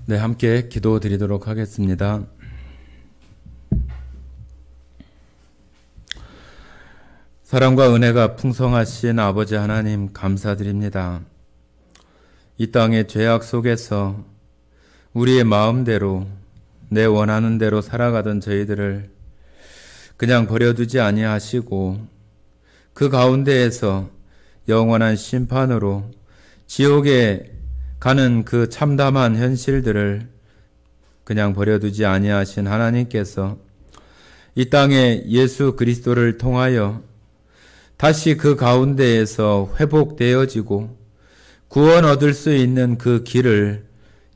네, 함께 기도 드리도록 하겠습니다. 사랑과 은혜가 풍성하신 아버지 하나님 감사드립니다. 이 땅의 죄악 속에서 우리의 마음대로 내 원하는 대로 살아가던 저희들을 그냥 버려두지 아니하시고 그 가운데에서 영원한 심판으로 지옥에 가는 그 참담한 현실들을 그냥 버려두지 아니하신 하나님께서 이 땅에 예수 그리스도를 통하여 다시 그 가운데에서 회복되어지고 구원 얻을 수 있는 그 길을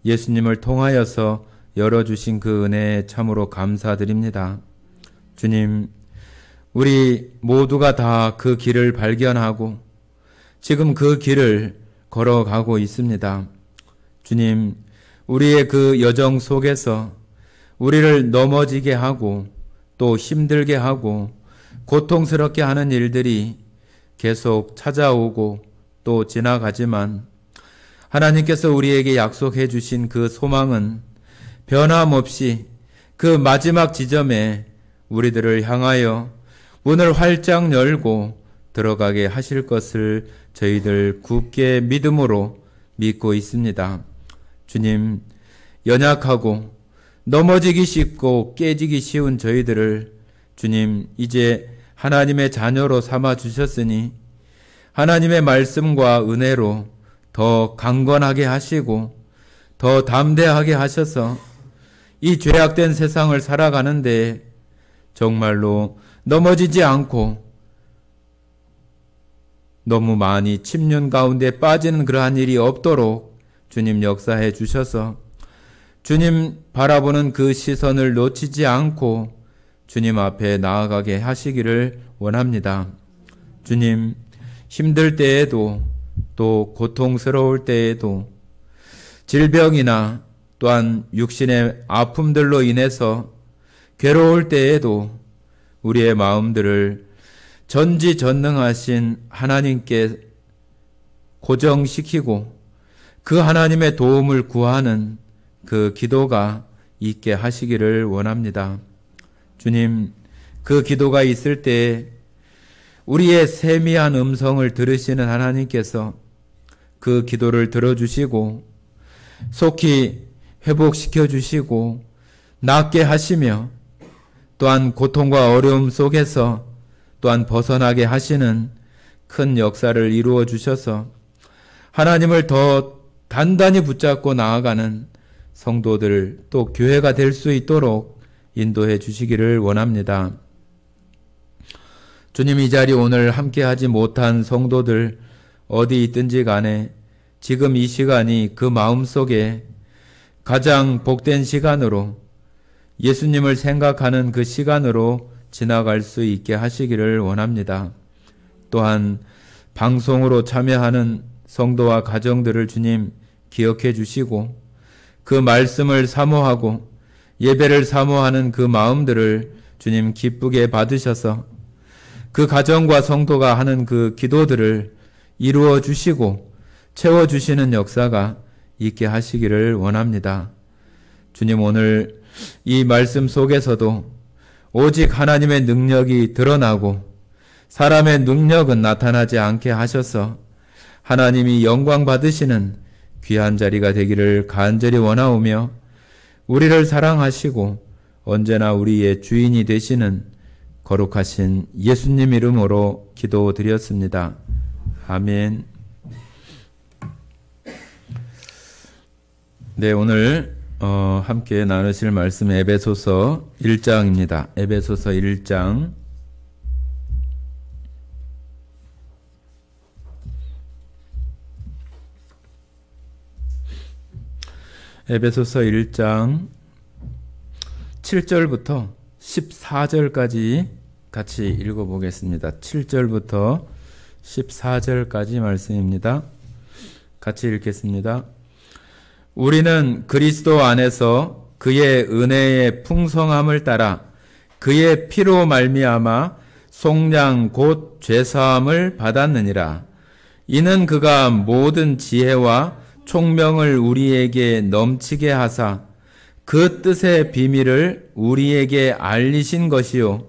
예수님을 통하여서 열어주신 그 은혜에 참으로 감사드립니다. 주님, 우리 모두가 다 그 길을 발견하고 지금 그 길을 걸어가고 있습니다. 주님, 우리의 그 여정 속에서 우리를 넘어지게 하고 또 힘들게 하고 고통스럽게 하는 일들이 계속 찾아오고 또 지나가지만 하나님께서 우리에게 약속해 주신 그 소망은 변함없이 그 마지막 지점에 우리들을 향하여 문을 활짝 열고 들어가게 하실 것을 저희들 굳게 믿음으로 믿고 있습니다. 주님, 연약하고 넘어지기 쉽고 깨지기 쉬운 저희들을 주님 이제 하나님의 자녀로 삼아 주셨으니 하나님의 말씀과 은혜로 더 강건하게 하시고 더 담대하게 하셔서 이 죄악된 세상을 살아가는데 정말로 넘어지지 않고 너무 많이 침륜 가운데 빠지는 그러한 일이 없도록 주님 역사해 주셔서 주님 바라보는 그 시선을 놓치지 않고 주님 앞에 나아가게 하시기를 원합니다. 주님, 힘들 때에도 또 고통스러울 때에도 질병이나 또한 육신의 아픔들로 인해서 괴로울 때에도 우리의 마음들을 전지전능하신 하나님께 고정시키고 그 하나님의 도움을 구하는 그 기도가 있게 하시기를 원합니다. 주님, 그 기도가 있을 때 우리의 세미한 음성을 들으시는 하나님께서 그 기도를 들어주시고 속히 회복시켜 주시고 낫게 하시며 또한 고통과 어려움 속에서 또한 벗어나게 하시는 큰 역사를 이루어 주셔서 하나님을 더 단단히 붙잡고 나아가는 성도들 또 교회가 될 수 있도록 인도해 주시기를 원합니다. 주님, 이 자리 오늘 함께하지 못한 성도들 어디 있든지 간에 지금 이 시간이 그 마음속에 가장 복된 시간으로 예수님을 생각하는 그 시간으로 지나갈 수 있게 하시기를 원합니다. 또한 방송으로 참여하는 성도와 가정들을 주님 기억해 주시고 그 말씀을 사모하고 예배를 사모하는 그 마음들을 주님 기쁘게 받으셔서 그 가정과 성도가 하는 그 기도들을 이루어 주시고 채워 주시는 역사가 있게 하시기를 원합니다. 주님, 오늘 이 말씀 속에서도 오직 하나님의 능력이 드러나고 사람의 능력은 나타나지 않게 하셔서 하나님이 영광 받으시는 귀한 자리가 되기를 간절히 원하오며 우리를 사랑하시고 언제나 우리의 주인이 되시는 거룩하신 예수님 이름으로 기도드렸습니다. 아멘. 네, 오늘 함께 나누실 말씀 에베소서 1장입니다. 에베소서 1장 에베소서 1장 7절부터 14절까지 같이 읽어보겠습니다. 7절부터 14절까지 말씀입니다. 같이 읽겠습니다. 우리는 그리스도 안에서 그의 은혜의 풍성함을 따라 그의 피로 말미암아 속량 곧 죄사함을 받았느니라. 이는 그가 모든 지혜와 총명을 우리에게 넘치게 하사 그 뜻의 비밀을 우리에게 알리신 것이요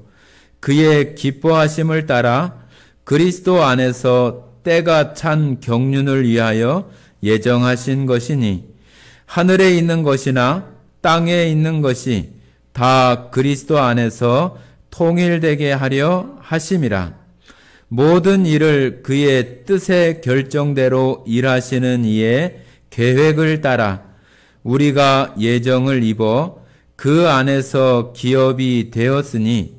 그의 기뻐하심을 따라 그리스도 안에서 때가 찬 경륜을 위하여 예정하신 것이니 하늘에 있는 것이나 땅에 있는 것이 다 그리스도 안에서 통일되게 하려 하심이라. 모든 일을 그의 뜻의 결정대로 일하시는 이의 계획을 따라 우리가 예정을 입어 그 안에서 기업이 되었으니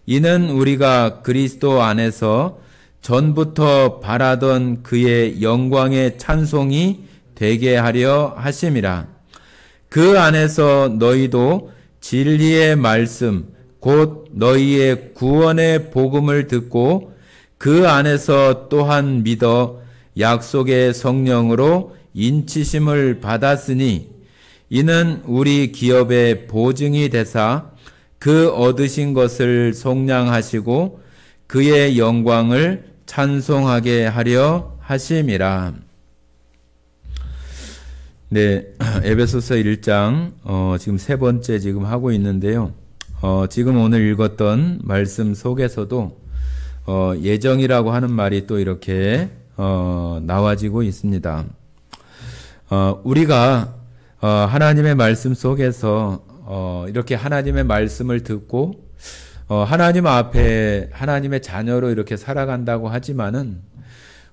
이는 우리가 그리스도 안에서 전부터 바라던 그의 영광의 찬송이 되게 하려 하심이라. 그 안에서 너희도 진리의 말씀 곧 너희의 구원의 복음을 듣고 그 안에서 또한 믿어 약속의 성령으로 인치심을 받았으니 이는 우리 기업의 보증이 되사 그 얻으신 것을 속량하시고 그의 영광을 찬송하게 하려 하심이라. 네, 에베소서 1장 지금 세 번째 지금 하고 있는데요. 지금 오늘 읽었던 말씀 속에서도 예정이라고 하는 말이 또 이렇게 나와지고 있습니다. 우리가 하나님의 말씀 속에서 이렇게 하나님의 말씀을 듣고 하나님 앞에 하나님의 자녀로 이렇게 살아간다고 하지만은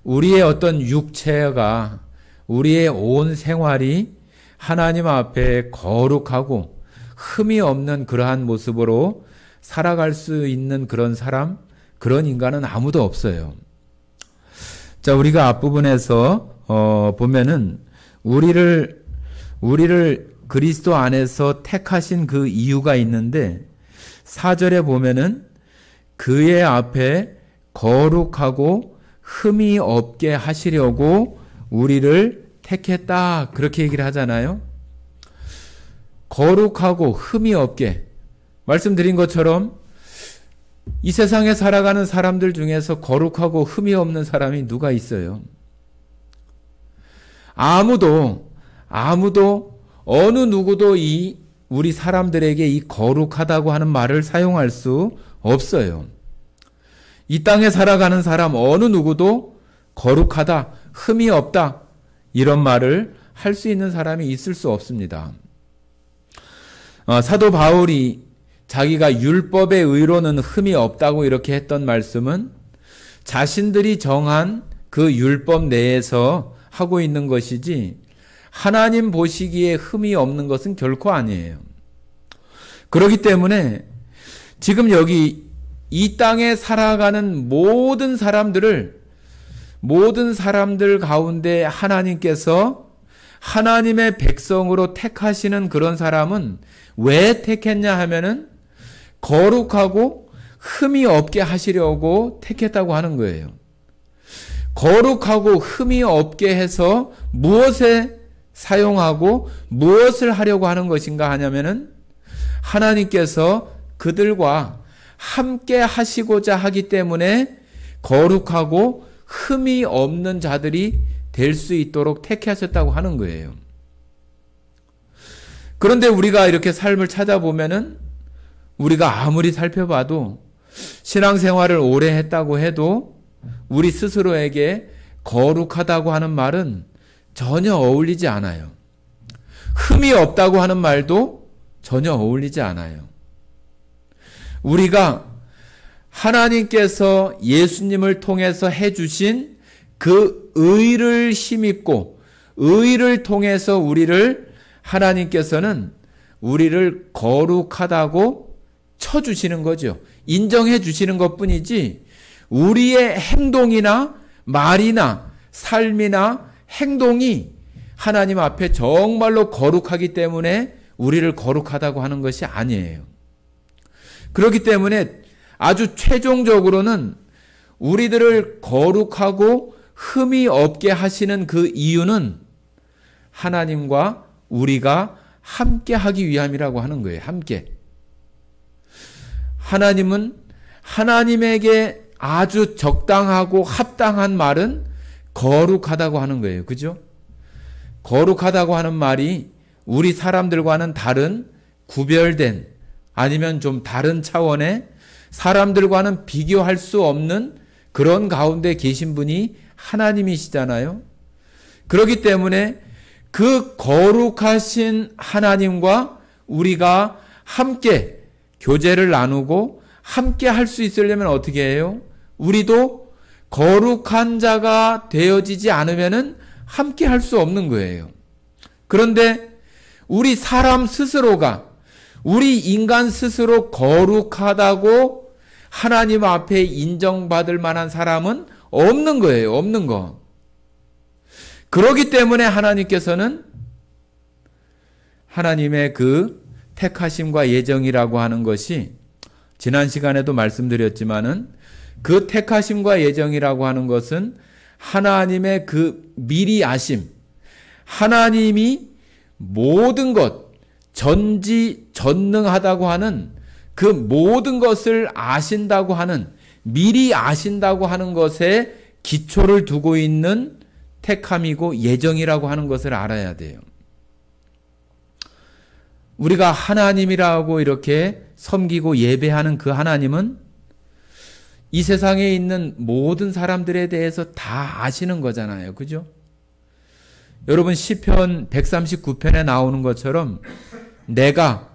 우리의 어떤 육체가 우리의 온 생활이 하나님 앞에 거룩하고 흠이 없는 그러한 모습으로 살아갈 수 있는 그런 사람, 그런 인간은 아무도 없어요. 자, 우리가 앞부분에서 보면은 우리를 그리스도 안에서 택하신 그 이유가 있는데 4절에 보면은 그의 앞에 거룩하고 흠이 없게 하시려고 우리를 택했다. 그렇게 얘기를 하잖아요. 거룩하고 흠이 없게. 말씀드린 것처럼 이 세상에 살아가는 사람들 중에서 거룩하고 흠이 없는 사람이 누가 있어요? 아무도 어느 누구도 우리 사람들에게 이 거룩하다고 하는 말을 사용할 수 없어요. 이 땅에 살아가는 사람 어느 누구도 거룩하다, 흠이 없다 이런 말을 할 수 있는 사람이 있을 수 없습니다. 사도 바울이 자기가 율법의 의로는 흠이 없다고 이렇게 했던 말씀은 자신들이 정한 그 율법 내에서 하고 있는 것이지 하나님 보시기에 흠이 없는 것은 결코 아니에요. 그렇기 때문에 지금 여기 이 땅에 살아가는 모든 사람들 가운데 하나님께서 하나님의 백성으로 택하시는 그런 사람은 왜 택했냐 하면은 거룩하고 흠이 없게 하시려고 택했다고 하는 거예요. 거룩하고 흠이 없게 해서 무엇에 사용하고 무엇을 하려고 하는 것인가 하냐면은 하나님께서 그들과 함께 하시고자 하기 때문에 거룩하고 흠이 없는 자들이 될 수 있도록 택하셨다고 하는 거예요. 그런데 우리가 이렇게 삶을 찾아보면은 우리가 아무리 살펴봐도 신앙생활을 오래 했다고 해도 우리 스스로에게 거룩하다고 하는 말은 전혀 어울리지 않아요. 흠이 없다고 하는 말도 전혀 어울리지 않아요. 우리가 하나님께서 예수님을 통해서 해주신 그 의를 힘입고 의를 통해서 하나님께서는 우리를 거룩하다고 쳐주시는 거죠. 인정해 주시는 것뿐이지 우리의 행동이나 말이나 삶이나 행동이 하나님 앞에 정말로 거룩하기 때문에 우리를 거룩하다고 하는 것이 아니에요. 그렇기 때문에 아주 최종적으로는 우리들을 거룩하고 흠이 없게 하시는 그 이유는 하나님과 우리가 함께 하기 위함이라고 하는 거예요. 함께. 하나님은 하나님에게 아주 적당하고 합당한 말은 거룩하다고 하는 거예요. 그죠? 거룩하다고 하는 말이 우리 사람들과는 다른 구별된 아니면 좀 다른 차원의 사람들과는 비교할 수 없는 그런 가운데 계신 분이 하나님이시잖아요. 그렇기 때문에 그 거룩하신 하나님과 우리가 함께 교제를 나누고 함께 할 수 있으려면 어떻게 해요? 우리도 거룩한 자가 되어지지 않으면은 함께 할 수 없는 거예요. 그런데 우리 사람 스스로가, 우리 인간 스스로 거룩하다고 하나님 앞에 인정받을 만한 사람은 없는 거예요. 없는 거. 그렇기 때문에 하나님께서는 하나님의 그 택하심과 예정이라고 하는 것이 지난 시간에도 말씀드렸지만은 그 택하심과 예정이라고 하는 것은 하나님의 그 미리 아심, 하나님이 모든 것, 전지전능하다고 하는 그 모든 것을 아신다고 하는, 미리 아신다고 하는 것에 기초를 두고 있는 택함이고 예정이라고 하는 것을 알아야 돼요. 우리가 하나님이라고 이렇게 섬기고 예배하는 그 하나님은 이 세상에 있는 모든 사람들에 대해서 다 아시는 거잖아요. 그죠? 여러분 시편 139편에 나오는 것처럼 내가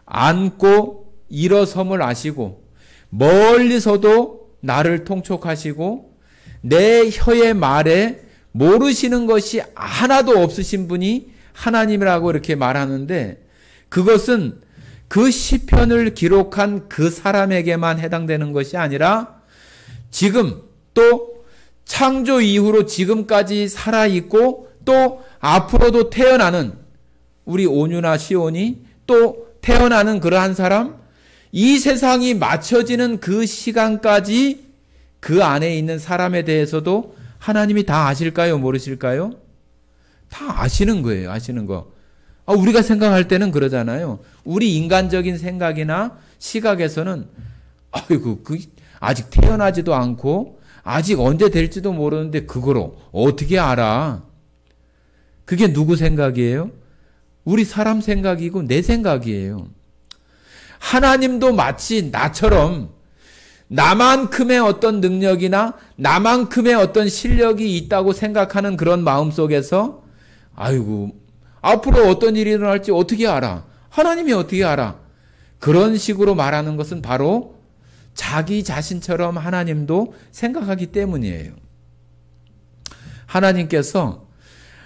앉고 일어섬을 아시고 멀리서도 나를 통촉하시고 내 혀의 말에 모르시는 것이 하나도 없으신 분이 하나님이라고 이렇게 말하는데 그것은 그 시편을 기록한 그 사람에게만 해당되는 것이 아니라 지금 또 창조 이후로 지금까지 살아있고 또 앞으로도 태어나는 우리 온유나 시온이 또 태어나는 그러한 사람, 이 세상이 맞춰지는 그 시간까지 그 안에 있는 사람에 대해서도 하나님이 다 아실까요? 모르실까요? 다 아시는 거예요. 아시는 거. 우리가 생각할 때는 그러잖아요. 우리 인간적인 생각이나 시각에서는 아이고 아직 태어나지도 않고 아직 언제 될지도 모르는데 그거로 어떻게 알아? 그게 누구 생각이에요? 우리 사람 생각이고 내 생각이에요. 하나님도 마치 나처럼 나만큼의 어떤 능력이나 나만큼의 어떤 실력이 있다고 생각하는 그런 마음 속에서 아이고 앞으로 어떤 일이 일어날지 어떻게 알아? 하나님이 어떻게 알아? 그런 식으로 말하는 것은 바로 자기 자신처럼 하나님도 생각하기 때문이에요. 하나님께서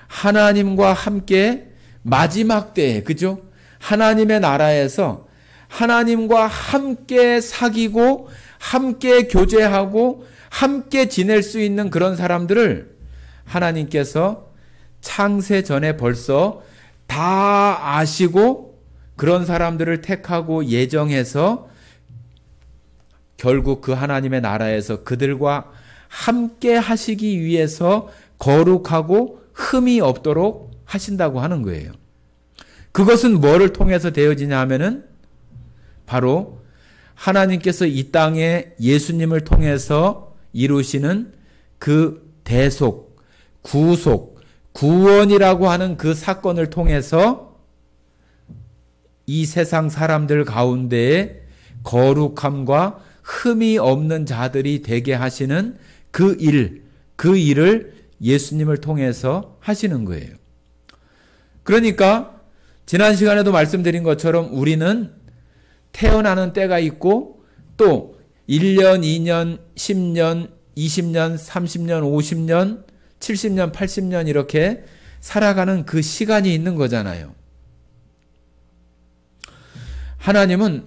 하나님과 함께 마지막 때에, 그죠? 하나님의 나라에서 하나님과 함께 사귀고 함께 교제하고 함께 지낼 수 있는 그런 사람들을 하나님께서 창세 전에 벌써 다 아시고 그런 사람들을 택하고 예정해서 결국 그 하나님의 나라에서 그들과 함께 하시기 위해서 거룩하고 흠이 없도록 하신다고 하는 거예요. 그것은 뭐를 통해서 되어지냐 하면은 바로 하나님께서 이 땅에 예수님을 통해서 이루시는 그 대속, 구속, 구원이라고 하는 그 사건을 통해서 이 세상 사람들 가운데에 거룩함과 흠이 없는 자들이 되게 하시는 그 일을 예수님을 통해서 하시는 거예요. 그러니까 지난 시간에도 말씀드린 것처럼 우리는 태어나는 때가 있고 또 1년, 2년, 10년, 20년, 30년, 50년, 70년, 80년 이렇게 살아가는 그 시간이 있는 거잖아요. 하나님은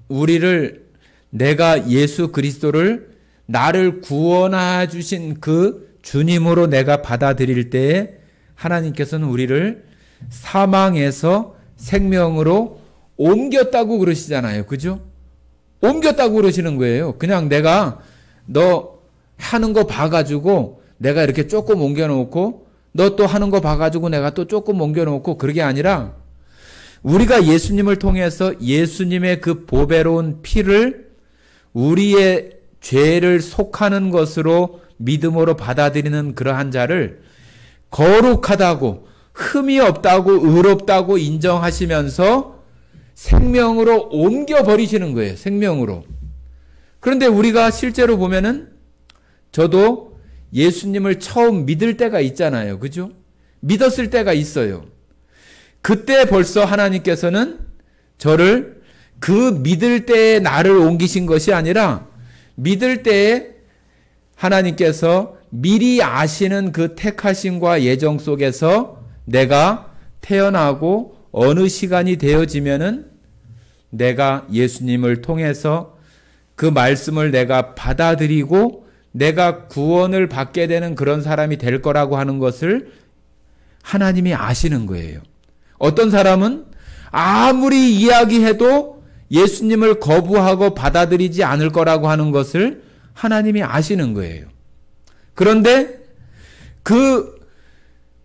우리를 내가 예수 그리스도를 나를 구원해 주신 그 주님으로 내가 받아들일 때에 하나님께서는 우리를 사망에서 생명으로 옮겼다고 그러시잖아요. 그죠? 옮겼다고 그러시는 거예요. 그냥 내가 너 하는 거 봐가지고 내가 이렇게 조금 옮겨놓고 너 또 하는 거 봐가지고 내가 또 조금 옮겨놓고 그러게 아니라 우리가 예수님을 통해서 예수님의 그 보배로운 피를 우리의 죄를 속하는 것으로 믿음으로 받아들이는 그러한 자를 거룩하다고 흠이 없다고 의롭다고 인정하시면서 생명으로 옮겨버리시는 거예요. 생명으로. 그런데 우리가 실제로 보면은 저도 예수님을 처음 믿을 때가 있잖아요. 그죠? 믿었을 때가 있어요. 그때 벌써 하나님께서는 저를 그 믿을 때에 나를 옮기신 것이 아니라 믿을 때에 하나님께서 미리 아시는 그 택하심과 예정 속에서 내가 태어나고 어느 시간이 되어지면은 내가 예수님을 통해서 그 말씀을 내가 받아들이고 내가 구원을 받게 되는 그런 사람이 될 거라고 하는 것을 하나님이 아시는 거예요. 어떤 사람은 아무리 이야기해도 예수님을 거부하고 받아들이지 않을 거라고 하는 것을 하나님이 아시는 거예요. 그런데 그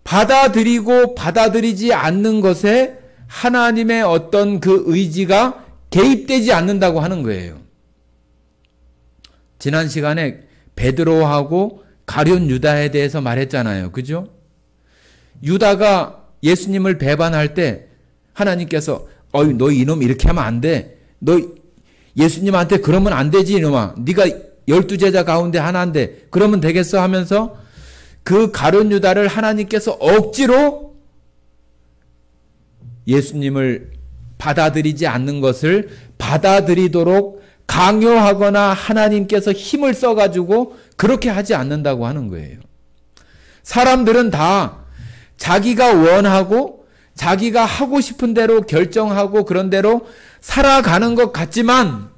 받아들이고 받아들이지 않는 것에 하나님의 어떤 그 의지가 개입되지 않는다고 하는 거예요. 지난 시간에 베드로하고 가룟 유다에 대해서 말했잖아요. 그죠? 유다가 예수님을 배반할 때 하나님께서 너 이놈 이렇게 하면 안 돼. 너 예수님한테 그러면 안 되지 이놈아. 네가 12제자 가운데 하나인데 그러면 되겠어 하면서 그 가룟 유다를 하나님께서 억지로 예수님을 받아들이지 않는 것을 받아들이도록 강요하거나 하나님께서 힘을 써가지고 그렇게 하지 않는다고 하는 거예요. 사람들은 다 자기가 원하고 자기가 하고 싶은 대로 결정하고 그런 대로 살아가는 것 같지만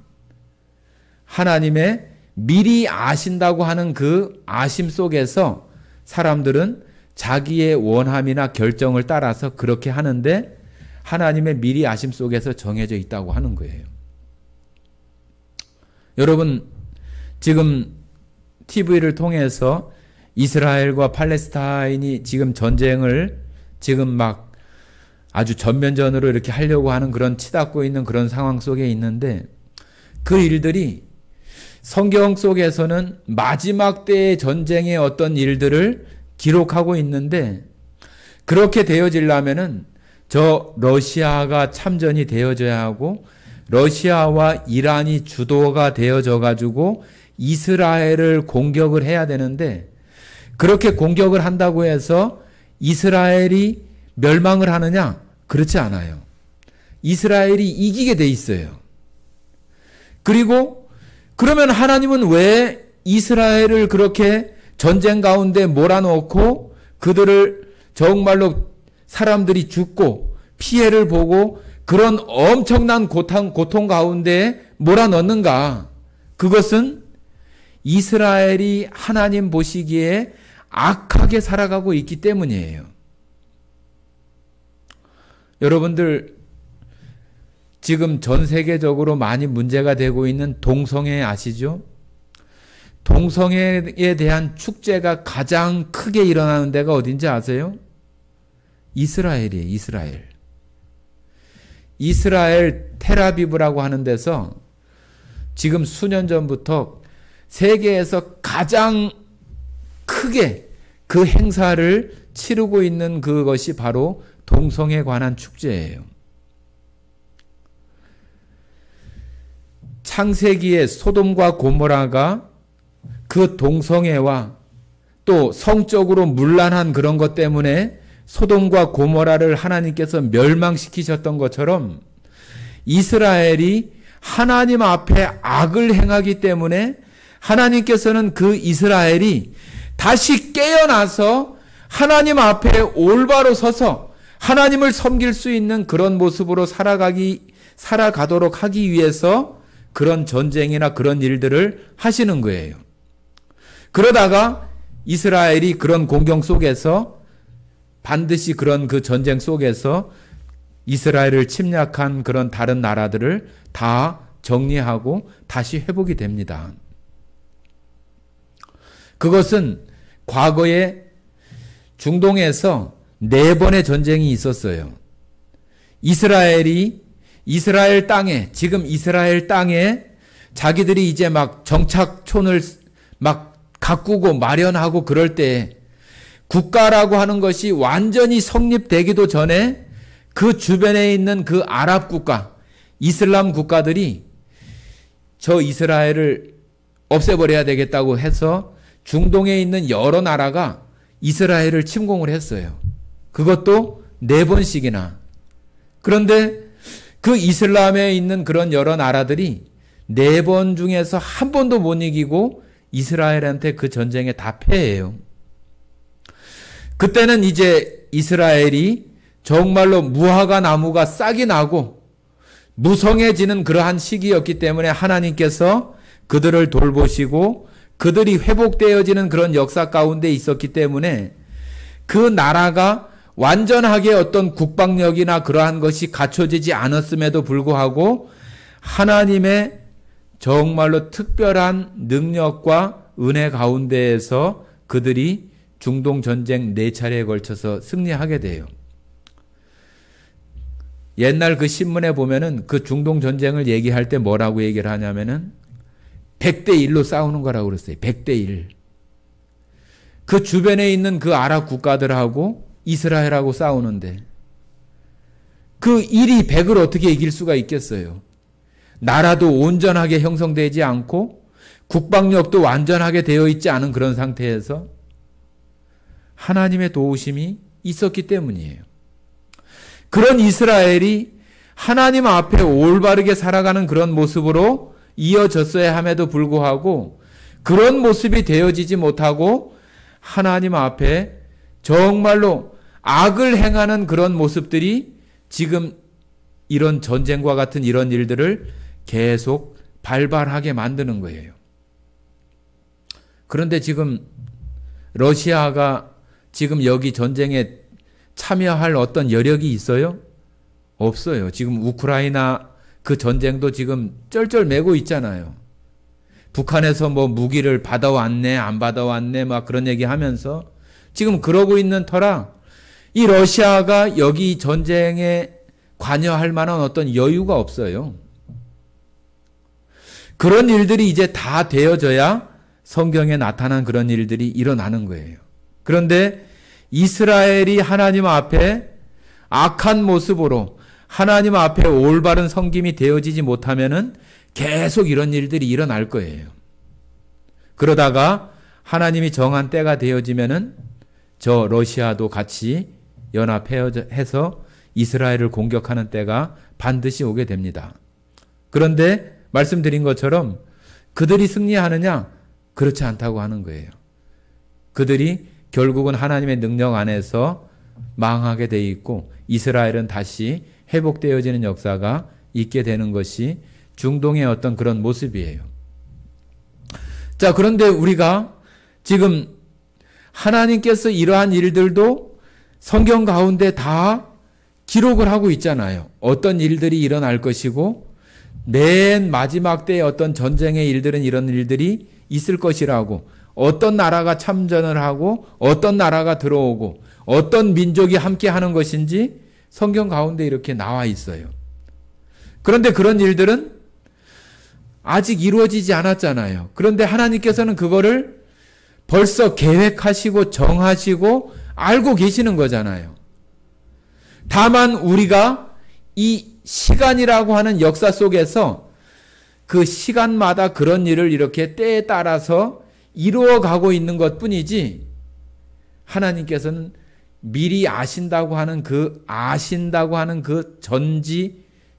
하나님의 미리 아신다고 하는 그 아심 속에서 사람들은 자기의 원함이나 결정을 따라서 그렇게 하는데 하나님의 미리 아심 속에서 정해져 있다고 하는 거예요. 여러분, 지금 TV를 통해서 이스라엘과 팔레스타인이 지금 전쟁을 지금 막 아주 전면전으로 이렇게 하려고 하는 그런 치닫고 있는 그런 상황 속에 있는데 그 일들이 성경 속에서는 마지막 때의 전쟁의 어떤 일들을 기록하고 있는데 그렇게 되어지려면은 저 러시아가 참전이 되어져야 하고 러시아와 이란이 주도가 되어져 가지고 이스라엘을 공격을 해야 되는데 그렇게 공격을 한다고 해서 이스라엘이 멸망을 하느냐? 그렇지 않아요. 이스라엘이 이기게 돼 있어요. 그리고 그러면 하나님은 왜 이스라엘을 그렇게 전쟁 가운데 몰아넣고 그들을 정말로 사람들이 죽고 피해를 보고 그런 엄청난 고통 가운데 몰아넣는가? 그것은 이스라엘이 하나님 보시기에 악하게 살아가고 있기 때문이에요. 여러분들 지금 전 세계적으로 많이 문제가 되고 있는 동성애 아시죠? 동성애에 대한 축제가 가장 크게 일어나는 데가 어딘지 아세요? 이스라엘이에요. 이스라엘. 이스라엘 텔아비브라고 하는 데서 지금 수년 전부터 세계에서 가장 크게 그 행사를 치르고 있는 그것이 바로 동성애에 관한 축제예요. 창세기의 소돔과 고모라가 그 동성애와 또 성적으로 문란한 그런 것 때문에 소돔과 고모라를 하나님께서 멸망시키셨던 것처럼 이스라엘이 하나님 앞에 악을 행하기 때문에 하나님께서는 그 이스라엘이 다시 깨어나서 하나님 앞에 올바로 서서 하나님을 섬길 수 있는 그런 모습으로 살아가도록 하기 위해서 그런 전쟁이나 그런 일들을 하시는 거예요. 그러다가 이스라엘이 그런 공경 속에서 반드시 그런 그 전쟁 속에서 이스라엘을 침략한 그런 다른 나라들을 다 정리하고 다시 회복이 됩니다. 그것은 과거에 중동에서 4번의 전쟁이 있었어요. 이스라엘이 이스라엘 땅에, 지금 이스라엘 땅에 자기들이 이제 막 정착촌을 막 가꾸고 마련하고 그럴 때 국가라고 하는 것이 완전히 성립되기도 전에 그 주변에 있는 그 아랍 국가, 이슬람 국가들이 저 이스라엘을 없애버려야 되겠다고 해서 중동에 있는 여러 나라가 이스라엘을 침공을 했어요. 그것도 4번씩이나. 그런데 그 이슬람에 있는 그런 여러 나라들이 4번 중에서 한 번도 못 이기고 이스라엘한테 그 전쟁에 다 패해요. 그때는 이제 이스라엘이 정말로 무화과 나무가 싹이 나고 무성해지는 그러한 시기였기 때문에 하나님께서 그들을 돌보시고 그들이 회복되어지는 그런 역사 가운데 있었기 때문에 그 나라가 완전하게 어떤 국방력이나 그러한 것이 갖춰지지 않았음에도 불구하고 하나님의 정말로 특별한 능력과 은혜 가운데에서 그들이 중동 전쟁 4차례에 걸쳐서 승리하게 돼요. 옛날 그 신문에 보면은 그 중동 전쟁을 얘기할 때 뭐라고 얘기를 하냐면은 100대 1로 싸우는 거라고 그랬어요. 100대 1. 그 주변에 있는 그 아랍 국가들하고 이스라엘하고 싸우는데 그 1이 100을 어떻게 이길 수가 있겠어요? 나라도 온전하게 형성되지 않고 국방력도 완전하게 되어 있지 않은 그런 상태에서 하나님의 도우심이 있었기 때문이에요. 그런 이스라엘이 하나님 앞에 올바르게 살아가는 그런 모습으로 이어졌어야 함에도 불구하고 그런 모습이 되어지지 못하고 하나님 앞에 정말로 악을 행하는 그런 모습들이 지금 이런 전쟁과 같은 이런 일들을 계속 발발하게 만드는 거예요. 그런데 지금 러시아가 지금 여기 전쟁에 참여할 어떤 여력이 있어요? 없어요. 지금 우크라이나 그 전쟁도 지금 쩔쩔매고 있잖아요. 북한에서 뭐 무기를 받아왔네, 안 받아왔네, 막 그런 얘기 하면서 지금 그러고 있는 터라 이 러시아가 여기 전쟁에 관여할 만한 어떤 여유가 없어요. 그런 일들이 이제 다 되어져야 성경에 나타난 그런 일들이 일어나는 거예요. 그런데 이스라엘이 하나님 앞에 악한 모습으로 하나님 앞에 올바른 섬김이 되어지지 못하면은 계속 이런 일들이 일어날 거예요. 그러다가 하나님이 정한 때가 되어지면은 저 러시아도 같이 연합해서 이스라엘을 공격하는 때가 반드시 오게 됩니다. 그런데 말씀드린 것처럼 그들이 승리하느냐? 그렇지 않다고 하는 거예요. 그들이 결국은 하나님의 능력 안에서 망하게 돼 있고 이스라엘은 다시 회복되어지는 역사가 있게 되는 것이 중동의 어떤 그런 모습이에요. 자, 그런데 우리가 지금 하나님께서 이러한 일들도 성경 가운데 다 기록을 하고 있잖아요. 어떤 일들이 일어날 것이고 맨 마지막 때의 어떤 전쟁의 일들은 이런 일들이 있을 것이라고, 어떤 나라가 참전을 하고 어떤 나라가 들어오고 어떤 민족이 함께 하는 것인지 성경 가운데 이렇게 나와 있어요. 그런데 그런 일들은 아직 이루어지지 않았잖아요. 그런데 하나님께서는 그거를 벌써 계획하시고 정하시고 알고 계시는 거잖아요. 다만 우리가 이 시간이라고 하는 역사 속에서 그 시간마다 그런 일을 이렇게 때에 따라서 이루어가고 있는 것 뿐이지 하나님께서는 미리 아신다고 하는 그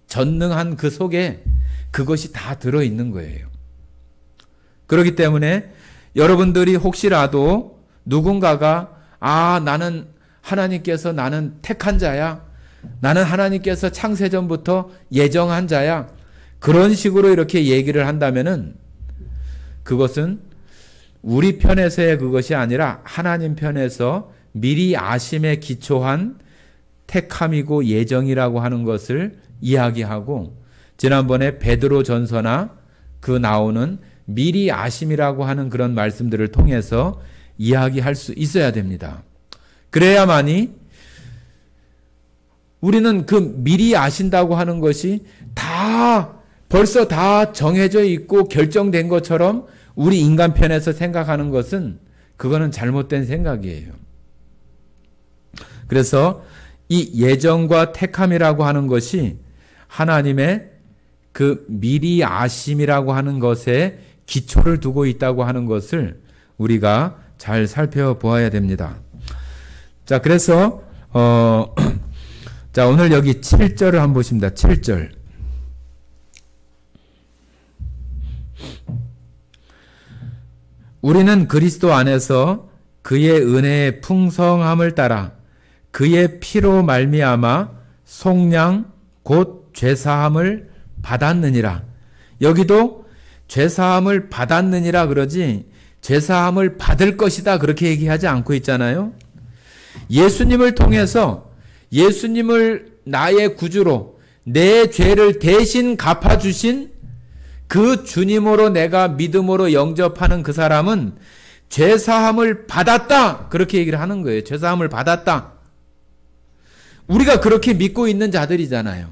전능한 그 속에 그것이 다 들어있는 거예요. 그렇기 때문에 여러분들이 혹시라도 누군가가 나는 하나님께서 나는 택한 자야, 나는 하나님께서 창세전부터 예정한 자야, 그런 식으로 이렇게 얘기를 한다면은 그것은 우리 편에서의 그것이 아니라 하나님 편에서 미리 아심에 기초한 택함이고 예정이라고 하는 것을 이야기하고, 지난번에 베드로 전서나 그 나오는 미리 아심이라고 하는 그런 말씀들을 통해서 이야기할 수 있어야 됩니다. 그래야만이 우리는 그 미리 아신다고 하는 것이 벌써 다 정해져 있고 결정된 것처럼 우리 인간 편에서 생각하는 것은 그거는 잘못된 생각이에요. 그래서 이 예정과 택함이라고 하는 것이 하나님의 그 미리 아심이라고 하는 것에 기초를 두고 있다고 하는 것을 우리가 잘 살펴보아야 됩니다. 자, 그래서 자, 오늘 여기 7절을 한번 보십니다. 7절. 우리는 그리스도 안에서 그의 은혜의 풍성함을 따라 그의 피로 말미암아 속량 곧 죄사함을 받았느니라. 여기도 죄사함을 받았느니라 그러지 죄사함을 받을 것이다 그렇게 얘기하지 않고 있잖아요. 예수님을 통해서 예수님을 나의 구주로 내 죄를 대신 갚아주신 그 주님으로 내가 믿음으로 영접하는 그 사람은 죄사함을 받았다 그렇게 얘기를 하는 거예요. 죄사함을 받았다. 우리가 그렇게 믿고 있는 자들이잖아요.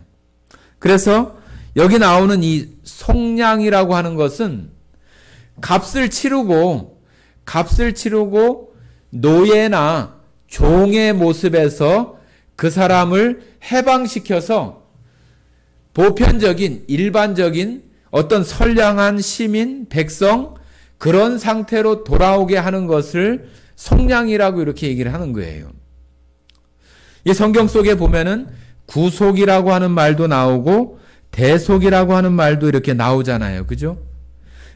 그래서 여기 나오는 이 속량이라고 하는 것은 값을 치르고 노예나 종의 모습에서 그 사람을 해방시켜서 보편적인 일반적인 어떤 선량한 시민, 백성 그런 상태로 돌아오게 하는 것을 속량이라고 이렇게 얘기를 하는 거예요. 이 성경 속에 보면은 구속이라고 하는 말도 나오고 대속이라고 하는 말도 이렇게 나오잖아요. 그죠?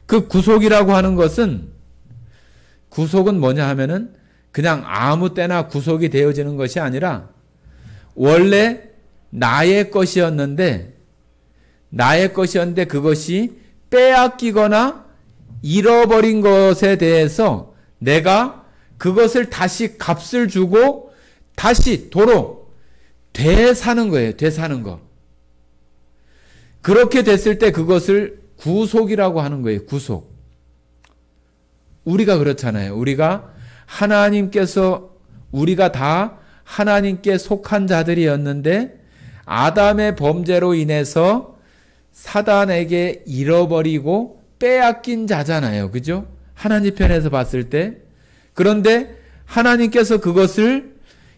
그 구속이라고 하는 것은 구속은 뭐냐 하면은 그냥 아무 때나 구속이 되어지는 것이 아니라 원래 나의 것이었는데 그것이 빼앗기거나 잃어버린 것에 대해서 내가 그것을 다시 값을 주고 다시 도로 되사는 거예요. 되사는 거. 그렇게 됐을 때 그것을 구속이라고 하는 거예요. 구속. 우리가 그렇잖아요. 우리가 다 하나님께 속한 자들이었는데 아담의 범죄로 인해서 사단에게 잃어버리고 빼앗긴 자잖아요. 그죠? 하나님 편에서 봤을 때. 그런데 하나님께서 그것을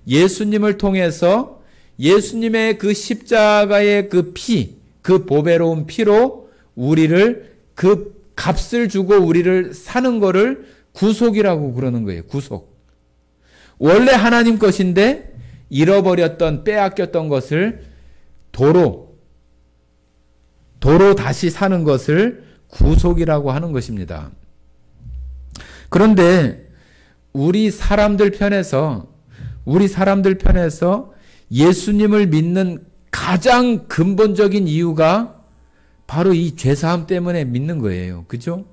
예수님을 통해서 예수님의 그 십자가의 그 피, 그 보배로운 피로 우리를 그 값을 주고 우리를 사는 거를 구속이라고 그러는 거예요. 구속. 원래 하나님 것인데 잃어버렸던 빼앗겼던 것을 도로 다시 사는 것을 구속이라고 하는 것입니다. 그런데 우리 사람들 편에서 예수님을 믿는 가장 근본적인 이유가 바로 이 죄사함 때문에 믿는 거예요. 그죠?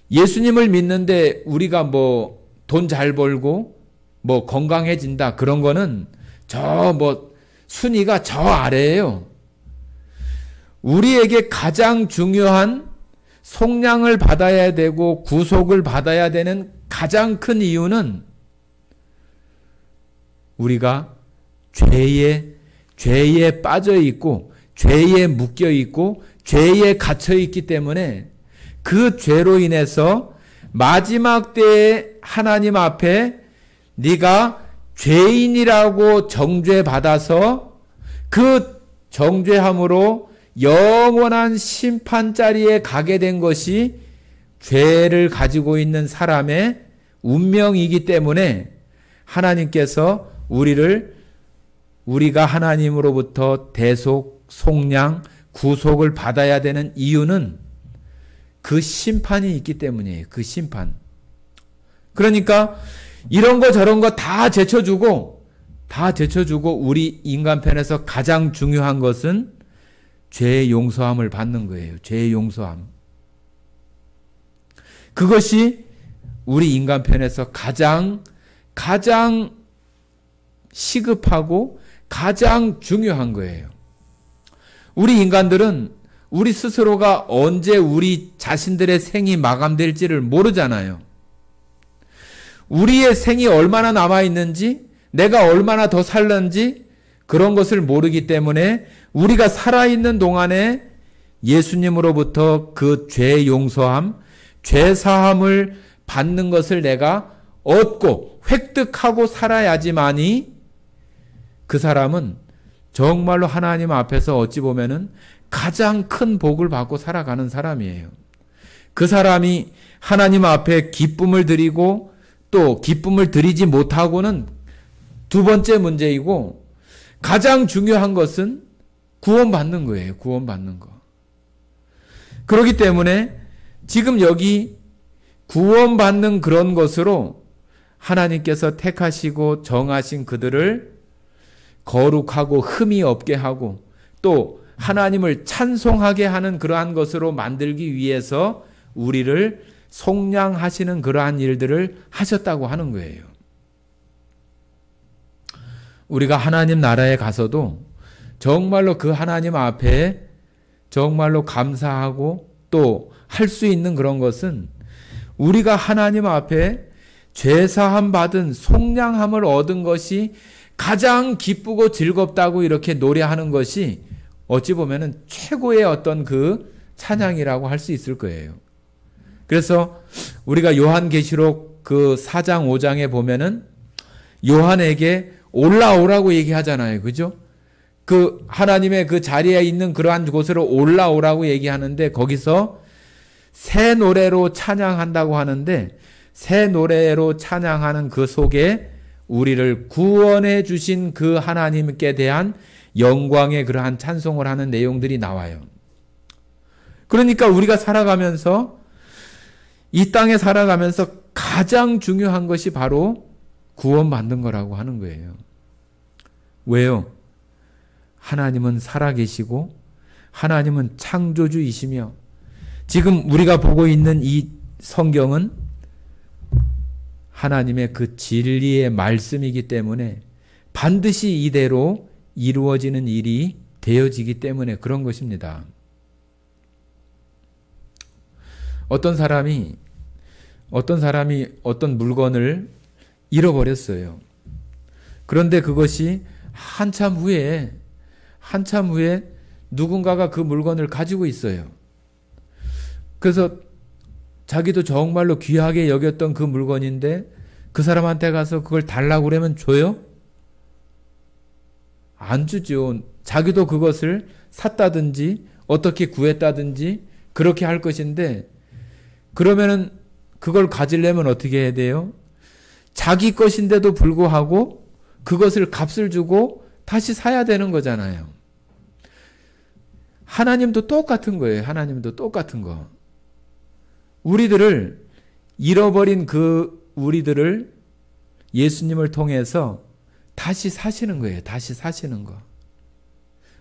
예수님을 믿는데 우리가 뭐 돈 잘 벌고 뭐 건강해진다 그런 거는 순위가 저 아래예요. 우리에게 가장 중요한 속량을 받아야 되고 구속을 받아야 되는 가장 큰 이유는 우리가 죄에 빠져 있고 죄에 묶여 있고 죄에 갇혀 있기 때문에 그 죄로 인해서 마지막 때에 하나님 앞에 네가 죄인이라고 정죄받아서 그 정죄함으로 영원한 심판 자리에 가게 된 것이 죄를 가지고 있는 사람의 운명이기 때문에 하나님께서 우리가 하나님으로부터 대속, 속량, 구속을 받아야 되는 이유는 그 심판이 있기 때문이에요. 그 심판. 그러니까 이런 거 저런 거 다 제쳐주고 우리 인간 편에서 가장 중요한 것은 죄의 용서함을 받는 거예요. 죄의 용서함. 그것이 우리 인간 편에서 가장 시급하고 가장 중요한 거예요. 우리 인간들은 우리 스스로가 언제 우리 자신들의 생이 마감될지를 모르잖아요. 우리의 생이 얼마나 남아있는지, 내가 얼마나 더 살는지 그런 것을 모르기 때문에 우리가 살아있는 동안에 예수님으로부터 그 죄 용서함, 죄 사함을 받는 것을 내가 얻고 획득하고 살아야지만이 그 사람은 정말로 하나님 앞에서 어찌 보면은 가장 큰 복을 받고 살아가는 사람이에요. 그 사람이 하나님 앞에 기쁨을 드리고 또 기쁨을 드리지 못하고는 두 번째 문제이고, 가장 중요한 것은 구원받는 거예요. 구원받는 거. 그렇기 때문에 지금 여기 구원받는 그런 것으로 하나님께서 택하시고 정하신 그들을 거룩하고 흠이 없게 하고 또 하나님을 찬송하게 하는 그러한 것으로 만들기 위해서 우리를 속량하시는 그러한 일들을 하셨다고 하는 거예요. 우리가 하나님 나라에 가서도 정말로 그 하나님 앞에 정말로 감사하고 또 할 수 있는 그런 것은 우리가 하나님 앞에 죄사함 받은 속량함을 얻은 것이 가장 기쁘고 즐겁다고 이렇게 노래하는 것이 어찌 보면은 최고의 어떤 그 찬양이라고 할 수 있을 거예요. 그래서 우리가 요한계시록 그 4장 5장에 보면은 요한에게 올라오라고 얘기하잖아요. 그죠? 그 하나님의 그 자리에 있는 그러한 곳으로 올라오라고 얘기하는데 거기서 새 노래로 찬양한다고 하는데 새 노래로 찬양하는 그 속에 우리를 구원해 주신 그 하나님께 대한 영광의 그러한 찬송을 하는 내용들이 나와요. 그러니까 우리가 살아가면서 이 땅에 살아가면서 가장 중요한 것이 바로 구원받는 거라고 하는 거예요. 왜요? 하나님은 살아계시고 하나님은 창조주이시며 지금 우리가 보고 있는 이 성경은 하나님의 그 진리의 말씀이기 때문에 반드시 이대로 이루어지는 일이 되어지기 때문에 그런 것입니다. 어떤 사람이 어떤 물건을 잃어버렸어요. 그런데 그것이 한참 후에 누군가가 그 물건을 가지고 있어요. 그래서 자기도 정말로 귀하게 여겼던 그 물건인데 그 사람한테 가서 그걸 달라고 그러면 줘요? 안 주죠. 자기도 그것을 샀다든지 어떻게 구했다든지 그렇게 할 것인데 그러면은 그걸 가지려면 어떻게 해야 돼요? 자기 것인데도 불구하고 그것을 값을 주고 다시 사야 되는 거잖아요. 하나님도 똑같은 거예요. 하나님도 똑같은 거. 우리들을 잃어버린 그 우리들을 예수님을 통해서 다시 사시는 거예요. 다시 사시는 거.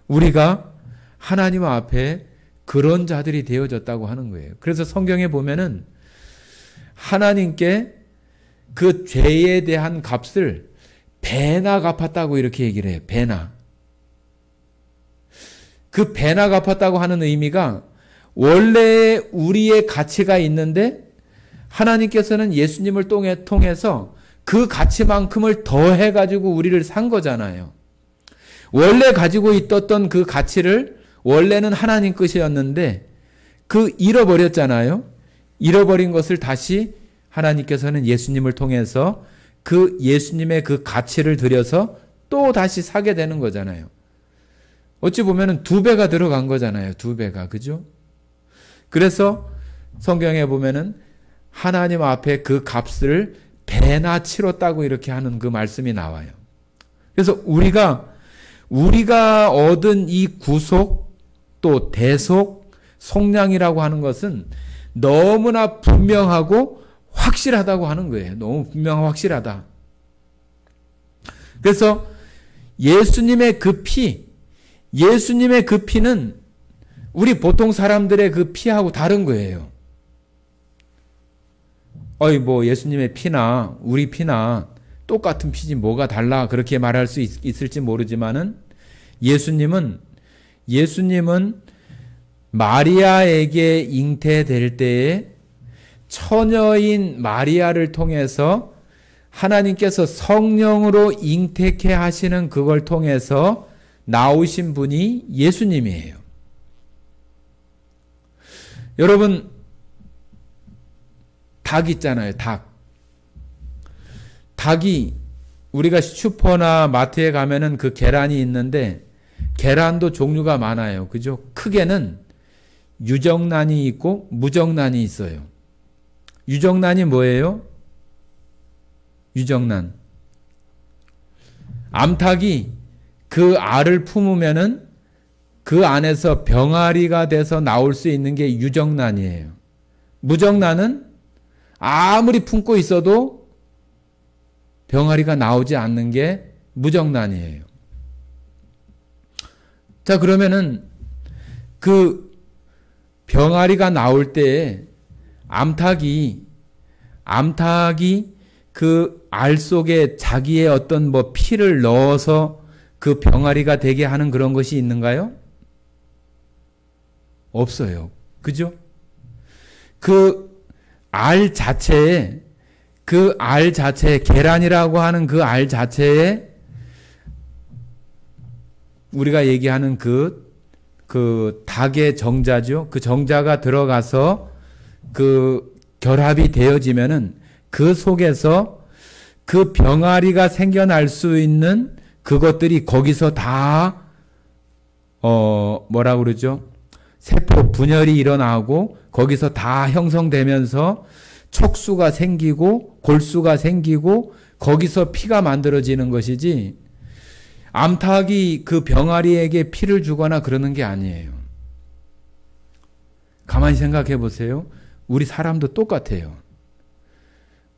우리가 하나님 앞에 그런 자들이 되어졌다고 하는 거예요. 그래서 성경에 보면은 하나님께 그 죄에 대한 값을 배나 갚았다고 이렇게 얘기를 해요. 배나. 그 배나 갚았다고 하는 의미가 원래 우리의 가치가 있는데 하나님께서는 예수님을 통해서 그 가치만큼을 더해가지고 우리를 산 거잖아요. 원래 가지고 있었던 그 가치를 원래는 하나님 것이었는데 그 잃어버렸잖아요. 잃어버린 것을 다시 하나님께서는 예수님을 통해서 그 예수님의 그 가치를 들여서 또 다시 사게 되는 거잖아요. 어찌 보면은 2배가 들어간 거잖아요. 2배가. 그죠? 그래서 성경에 보면은 하나님 앞에 그 값을 배나 치렀다고 이렇게 하는 그 말씀이 나와요. 그래서 우리가 얻은 이 구속 또 대속 속량이라고 하는 것은 너무나 분명하고 확실하다고 하는 거예요. 너무 분명하고 확실하다. 그래서 예수님의 그 피는 우리 보통 사람들의 그 피하고 다른 거예요. 예수님의 피나 우리 피나 똑같은 피지 뭐가 달라 그렇게 말할 수 있을지 모르지만은 예수님은 마리아에게 잉태될 때에 처녀인 마리아를 통해서 하나님께서 성령으로 잉태케 하시는 그걸 통해서 나오신 분이 예수님이에요. 여러분, 닭 있잖아요. 닭이 우리가 슈퍼나 마트에 가면은 그 계란이 있는데 계란도 종류가 많아요. 그죠? 크게는 유정란이 있고 무정란이 있어요. 유정란이 뭐예요? 유정란. 암탉이 그 알을 품으면은 그 안에서 병아리가 돼서 나올 수 있는 게 유정란이에요. 무정란은 아무리 품고 있어도 병아리가 나오지 않는 게 무정란이에요. 자, 그러면은 그 병아리가 나올 때 암탉이 그 알 속에 자기의 어떤 뭐 피를 넣어서 그 병아리가 되게 하는 그런 것이 있는가요? 없어요. 그죠? 그 알 자체에 계란이라고 하는 그 알 자체에 우리가 얘기하는 그 닭의 정자죠. 그 정자가 들어가서 그 결합이 되어지면은 그 속에서 그 병아리가 생겨날 수 있는 그것들이 거기서 다 뭐라고 그러죠? 세포 분열이 일어나고 거기서 다 형성되면서 촉수가 생기고 골수가 생기고 거기서 피가 만들어지는 것이지 암탉이 그 병아리에게 피를 주거나 그러는 게 아니에요. 가만히 생각해 보세요. 우리 사람도 똑같아요.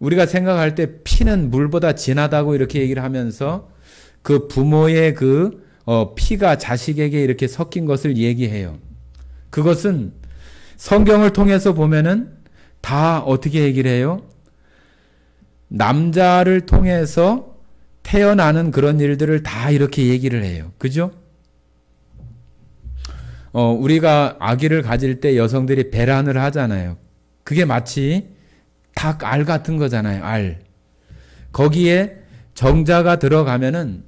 우리가 생각할 때 피는 물보다 진하다고 이렇게 얘기를 하면서 그 부모의 그 피가 자식에게 이렇게 섞인 것을 얘기해요. 그것은 성경을 통해서 보면은 다 어떻게 얘기를 해요? 남자를 통해서 태어나는 그런 일들을 다 이렇게 얘기를 해요. 그죠? 우리가 아기를 가질 때 여성들이 배란을 하잖아요. 그게 마치 닭 알 같은 거잖아요. 알. 거기에 정자가 들어가면은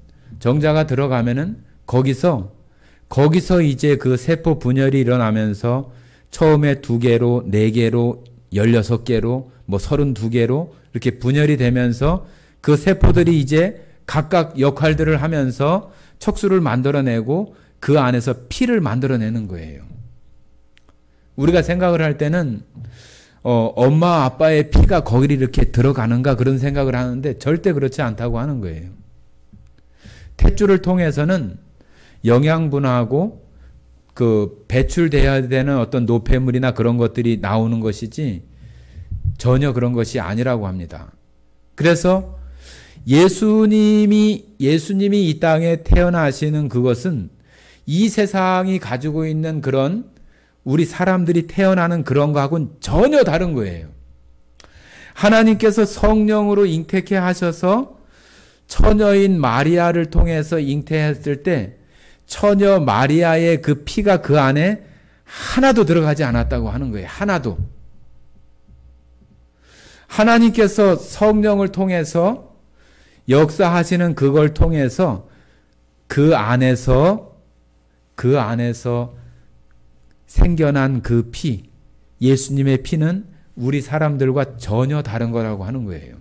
거기서 이제 그 세포 분열이 일어나면서 처음에 2개로, 4개로, 16개로, 뭐 32개로 이렇게 분열이 되면서 그 세포들이 이제 각각 역할들을 하면서 척수를 만들어내고 그 안에서 피를 만들어내는 거예요. 우리가 생각을 할 때는 엄마 아빠의 피가 거기를 이렇게 들어가는가 그런 생각을 하는데 절대 그렇지 않다고 하는 거예요. 탯줄을 통해서는 영양분하고 그 배출되어야 되는 어떤 노폐물이나 그런 것들이 나오는 것이지 전혀 그런 것이 아니라고 합니다. 그래서 예수님이 이 땅에 태어나시는 그것은 이 세상이 가지고 있는 그런 우리 사람들이 태어나는 그런 거하고는 전혀 다른 거예요. 하나님께서 성령으로 잉태케 하셔서 처녀인 마리아를 통해서 잉태했을 때 처녀 마리아의 그 피가 그 안에 하나도 들어가지 않았다고 하는 거예요. 하나도. 하나님께서 성령을 통해서 역사하시는 그걸 통해서 그 안에서 생겨난 그 피, 예수님의 피는 우리 사람들과 전혀 다른 거라고 하는 거예요.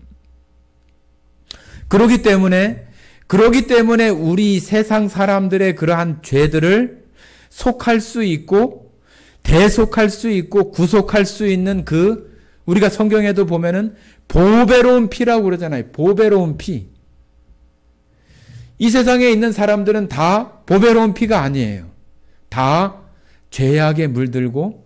그렇기 때문에 우리 세상 사람들의 그러한 죄들을 속할 수 있고 대속할 수 있고 구속할 수 있는 그 우리가 성경에도 보면은 보배로운 피라고 그러잖아요. 보배로운 피. 이 세상에 있는 사람들은 다 보배로운 피가 아니에요. 다 죄악에 물들고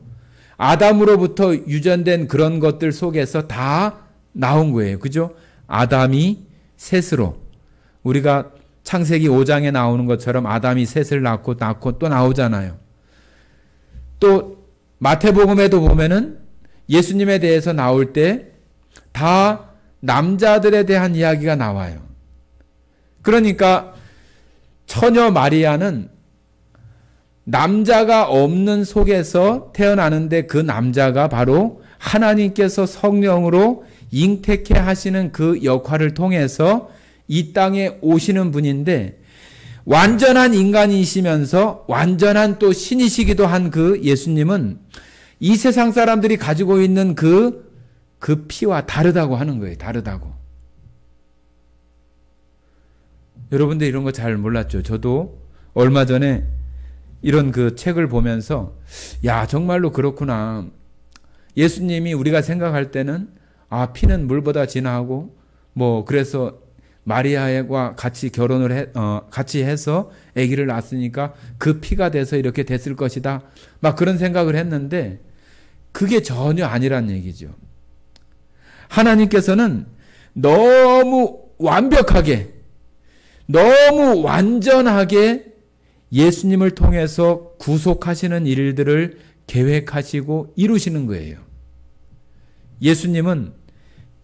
아담으로부터 유전된 그런 것들 속에서 다 나온 거예요. 그죠? 아담이 셋으로 우리가 창세기 5장에 나오는 것처럼 아담이 셋을 낳고 또 나오잖아요. 또 마태복음에도 보면은 예수님에 대해서 나올 때 다 남자들에 대한 이야기가 나와요. 그러니까 처녀 마리아는 남자가 없는 속에서 태어나는데 그 남자가 바로 하나님께서 성령으로 잉태케 하시는 그 역할을 통해서 이 땅에 오시는 분인데 완전한 인간이시면서 완전한 또 신이시기도 한 그 예수님은 이 세상 사람들이 가지고 있는 그 피와 다르다고 하는 거예요. 다르다고. 여러분들 이런 거 잘 몰랐죠? 저도 얼마 전에 이런 그 책을 보면서 야, 정말로 그렇구나. 예수님이 우리가 생각할 때는 피는 물보다 진하고 그래서 마리아와 같이 같이 해서 아기를 낳았으니까 그 피가 돼서 이렇게 됐을 것이다. 막 그런 생각을 했는데 그게 전혀 아니란 얘기죠. 하나님께서는 너무 완벽하게, 너무 완전하게 예수님을 통해서 구속하시는 일들을 계획하시고 이루시는 거예요. 예수님은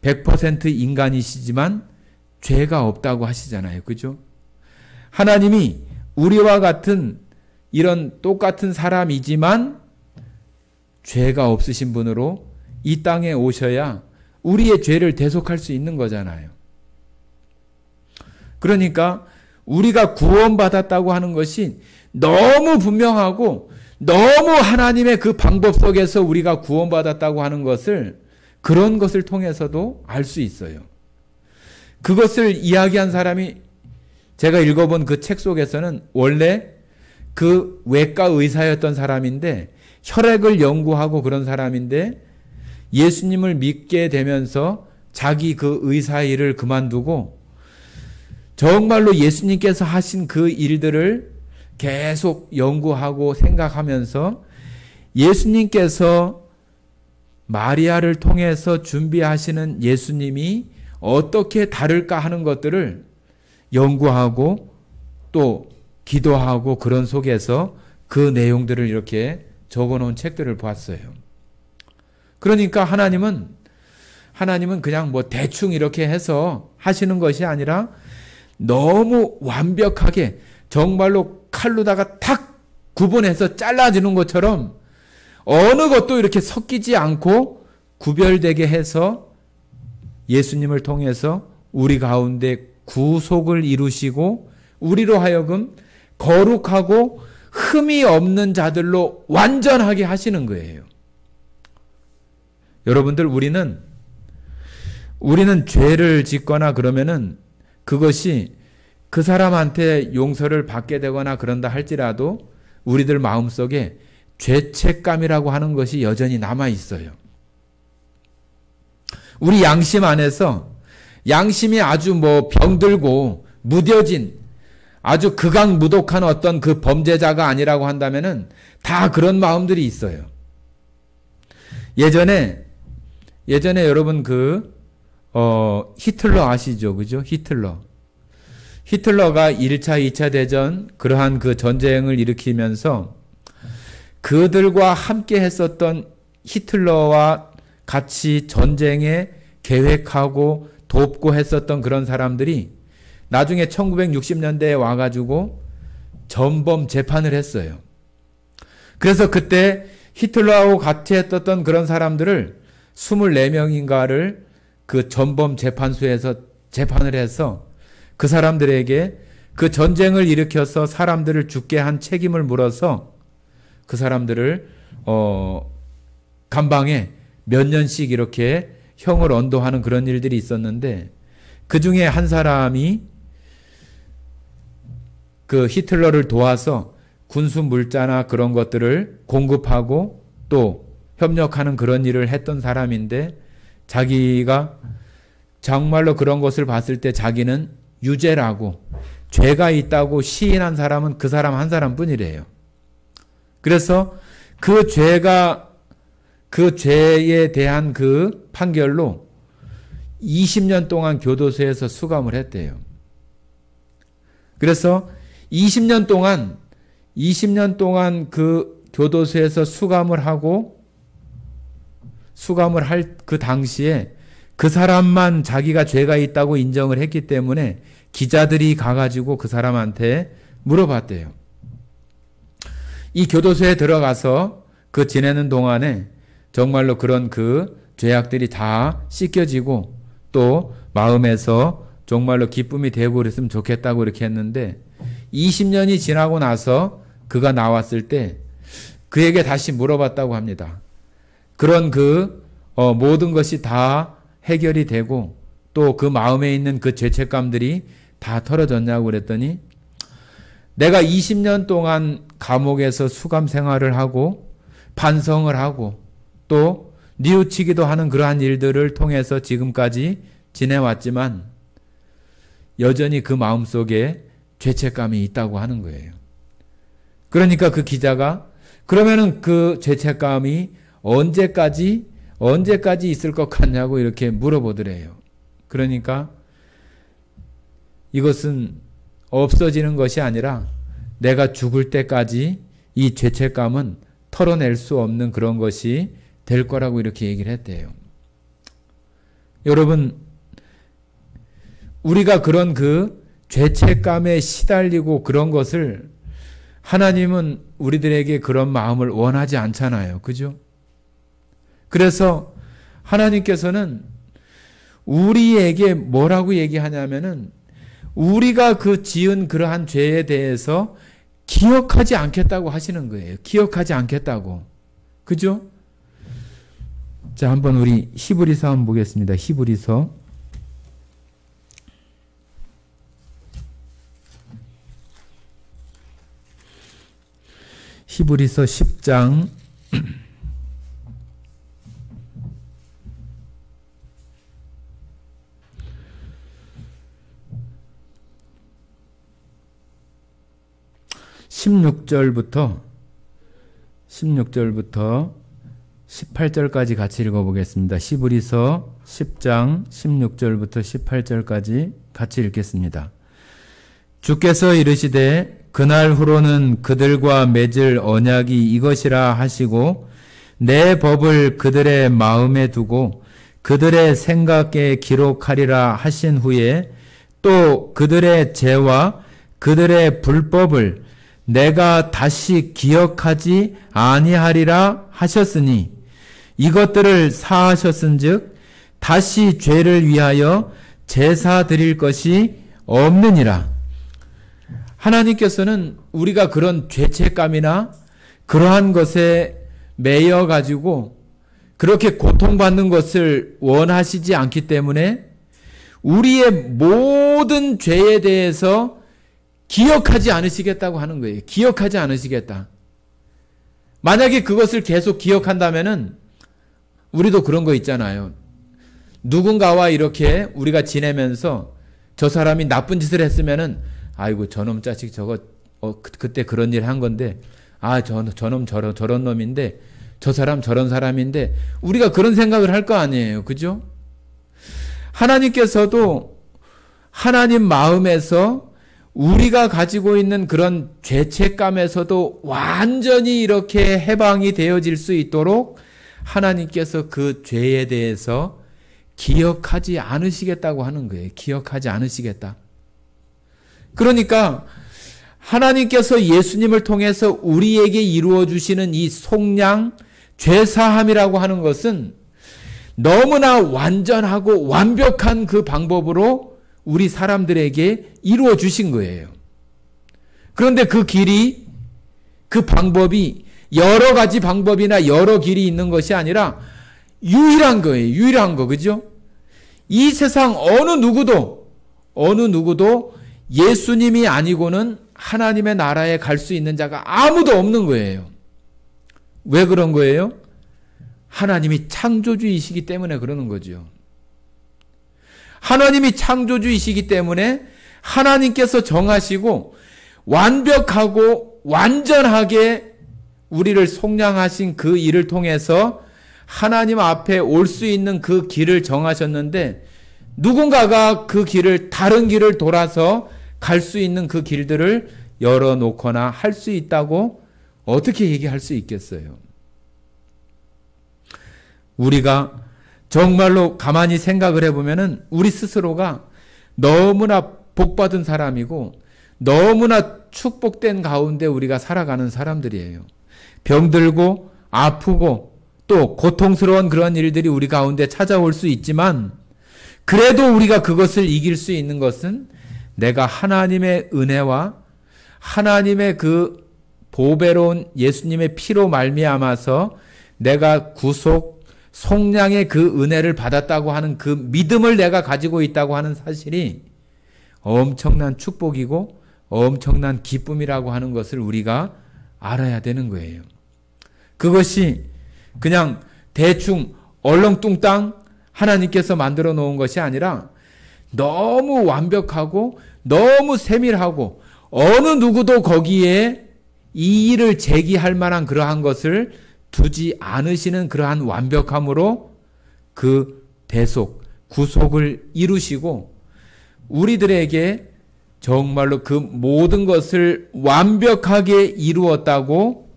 100% 인간이시지만 죄가 없다고 하시잖아요. 그죠? 하나님이 우리와 같은 이런 똑같은 사람이지만 죄가 없으신 분으로 이 땅에 오셔야 우리의 죄를 대속할 수 있는 거잖아요. 그러니까 우리가 구원받았다고 하는 것이 너무 분명하고 너무 하나님의 그 방법 속에서 우리가 구원받았다고 하는 것을 그런 것을 통해서도 알 수 있어요. 그것을 이야기한 사람이 제가 읽어본 그 책 속에서는 원래 그 외과 의사였던 사람인데 혈액을 연구하고 그런 사람인데 예수님을 믿게 되면서 자기 그 의사 일을 그만두고 정말로 예수님께서 하신 그 일들을 계속 연구하고 생각하면서 예수님께서 마리아를 통해서 준비하시는 예수님이 어떻게 다를까 하는 것들을 연구하고 또 기도하고 그런 속에서 그 내용들을 이렇게 적어 놓은 책들을 봤어요. 그러니까 하나님은 그냥 대충 이렇게 해서 하시는 것이 아니라 너무 완벽하게 정말로 칼로다가 탁 구분해서 잘라주는 것처럼 어느 것도 이렇게 섞이지 않고 구별되게 해서 예수님을 통해서 우리 가운데 구속을 이루시고 우리로 하여금 거룩하고 흠이 없는 자들로 완전하게 하시는 거예요. 여러분들 우리는 죄를 짓거나 그러면은 그것이 그 사람한테 용서를 받게 되거나 그런다 할지라도 우리들 마음속에 죄책감이라고 하는 것이 여전히 남아 있어요. 우리 양심 안에서 양심이 아주 병들고 무뎌진 아주 극악무독한 어떤 그 범죄자가 아니라고 한다면은 다 그런 마음들이 있어요. 예전에 여러분 히틀러 아시죠? 그죠? 히틀러가 1차, 2차 대전 그러한 그 전쟁을 일으키면서 그들과 함께 했었던 히틀러와 같이 전쟁에 계획하고 돕고 했었던 그런 사람들이 나중에 1960년대에 와가지고 전범 재판을 했어요. 그래서 그때 히틀러하고 같이 했었던 그런 사람들을 24명인가를 그 전범 재판소에서 재판을 해서 그 사람들에게 그 전쟁을 일으켜서 사람들을 죽게 한 책임을 물어서 그 사람들을 감방에 몇 년씩 이렇게 형을 언도하는 그런 일들이 있었는데 그 중에 한 사람이 그 히틀러를 도와서 군수 물자나 그런 것들을 공급하고 또 협력하는 그런 일을 했던 사람인데 자기가 정말로 그런 것을 봤을 때 자기는 유죄라고 죄가 있다고 시인한 사람은 그 사람 한 사람뿐이래요. 그래서 그 죄에 대한 그 판결로 20년 동안 교도소에서 수감을 했대요. 그래서 20년 동안 그 교도소에서 수감을 할 그 당시에 그 사람만 자기가 죄가 있다고 인정을 했기 때문에 기자들이 가가지고 그 사람한테 물어봤대요. 이 교도소에 들어가서 그 지내는 동안에 정말로 그런 그 죄악들이 다 씻겨지고 또 마음에서 정말로 기쁨이 되고 그랬으면 좋겠다고 이렇게 했는데 20년이 지나고 나서 그가 나왔을 때 그에게 다시 물어봤다고 합니다. 그런 모든 것이 다 해결이 되고 또 그 마음에 있는 그 죄책감들이 다 털어졌냐고 그랬더니 내가 20년 동안 감옥에서 수감 생활을 하고 반성을 하고 또 뉘우치기도 하는 그러한 일들을 통해서 지금까지 지내왔지만 여전히 그 마음속에 죄책감이 있다고 하는 거예요. 그러니까 그 기자가 그러면은 그 죄책감이 언제까지 있을 것 같냐고 이렇게 물어보더래요. 그러니까 이것은 없어지는 것이 아니라 내가 죽을 때까지 이 죄책감은 털어낼 수 없는 그런 것이 될 거라고 이렇게 얘기를 했대요. 여러분, 우리가 그런 그 죄책감에 시달리고 그런 것을 하나님은 우리들에게 그런 마음을 원하지 않잖아요. 그죠? 그래서 하나님께서는 우리에게 뭐라고 얘기하냐면은 우리가 그 지은 그러한 죄에 대해서 기억하지 않겠다고 하시는 거예요. 기억하지 않겠다고. 그죠? 자, 한번 우리 히브리서 한번 보겠습니다. 히브리서 10장 16절부터 18절까지 같이 읽어보겠습니다. 히브리서 10장 16절부터 18절까지 같이 읽겠습니다. 주께서 이르시되 그날 후로는 그들과 맺을 언약이 이것이라 하시고 내 법을 그들의 마음에 두고 그들의 생각에 기록하리라 하신 후에 또 그들의 죄와 그들의 불법을 내가 다시 기억하지 아니하리라 하셨으니 이것들을 사하셨은즉 다시 죄를 위하여 제사 드릴 것이 없느니라. 하나님께서는 우리가 그런 죄책감이나 그러한 것에 매여 가지고 그렇게 고통받는 것을 원하시지 않기 때문에 우리의 모든 죄에 대해서 기억하지 않으시겠다고 하는 거예요. 기억하지 않으시겠다. 만약에 그것을 계속 기억한다면은 우리도 그런 거 있잖아요. 누군가와 이렇게 우리가 지내면서 저 사람이 나쁜 짓을 했으면은 아이고 저놈 자식 저거 그때 그런 일 한 건데 저놈 저런 놈인데 저 사람 저런 사람인데 우리가 그런 생각을 할 거 아니에요. 그죠? 하나님께서도 하나님 마음에서 우리가 가지고 있는 그런 죄책감에서도 완전히 이렇게 해방이 되어질 수 있도록 하나님께서 그 죄에 대해서 기억하지 않으시겠다고 하는 거예요. 기억하지 않으시겠다. 그러니까 하나님께서 예수님을 통해서 우리에게 이루어 주시는 이 속량 죄사함이라고 하는 것은 너무나 완전하고 완벽한 그 방법으로 우리 사람들에게 이루어 주신 거예요. 그런데 그 길이, 그 방법이 여러 가지 방법이나 여러 길이 있는 것이 아니라 유일한 거예요. 유일한 거, 그죠? 이 세상 어느 누구도 예수님이 아니고는 하나님의 나라에 갈 수 있는 자가 아무도 없는 거예요. 왜 그런 거예요? 하나님이 창조주이시기 때문에 그러는 거죠. 하나님이 창조주이시기 때문에 하나님께서 정하시고 완벽하고 완전하게 우리를 속량하신 그 일을 통해서 하나님 앞에 올 수 있는 그 길을 정하셨는데 누군가가 그 길을 다른 길을 돌아서 갈 수 있는 그 길들을 열어놓거나 할 수 있다고 어떻게 얘기할 수 있겠어요? 우리가 정말로 가만히 생각을 해보면은 우리 스스로가 너무나 복받은 사람이고 너무나 축복된 가운데 우리가 살아가는 사람들이에요. 병들고 아프고 또 고통스러운 그런 일들이 우리 가운데 찾아올 수 있지만 그래도 우리가 그것을 이길 수 있는 것은 내가 하나님의 은혜와 하나님의 그 보배로운 예수님의 피로 말미암아서 내가 구속 속량의 그 은혜를 받았다고 하는 그 믿음을 내가 가지고 있다고 하는 사실이 엄청난 축복이고 엄청난 기쁨이라고 하는 것을 우리가 알아야 되는 거예요. 그것이 그냥 대충 얼렁뚱땅 하나님께서 만들어 놓은 것이 아니라 너무 완벽하고 너무 세밀하고 어느 누구도 거기에 이의를 제기할 만한 그러한 것을 두지 않으시는 그러한 완벽함으로 그 대속, 구속을 이루시고 우리들에게 정말로 그 모든 것을 완벽하게 이루었다고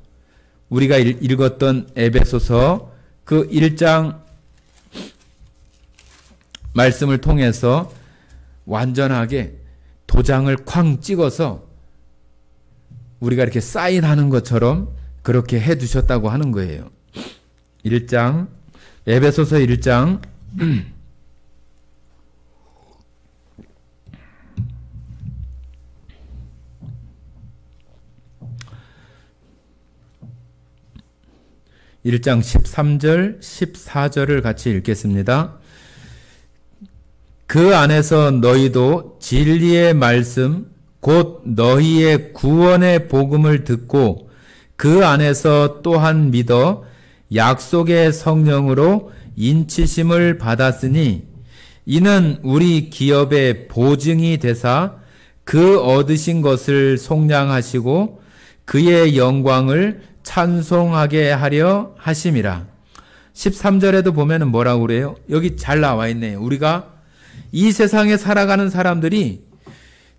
우리가 읽었던 에베소서 그 1장 말씀을 통해서 완전하게 도장을 쾅 찍어서 우리가 이렇게 사인하는 것처럼 그렇게 해 두셨다고 하는 거예요. 1장, 에베소서 1장 1장 13절, 14절을 같이 읽겠습니다. 그 안에서 너희도 진리의 말씀, 곧 너희의 구원의 복음을 듣고 그 안에서 또한 믿어 약속의 성령으로 인치심을 받았으니 이는 우리 기업의 보증이 되사 그 얻으신 것을 속량하시고 그의 영광을 찬송하게 하려 하심이라. 13절에도 보면은 뭐라고 그래요? 여기 잘 나와 있네요. 우리가 이 세상에 살아가는 사람들이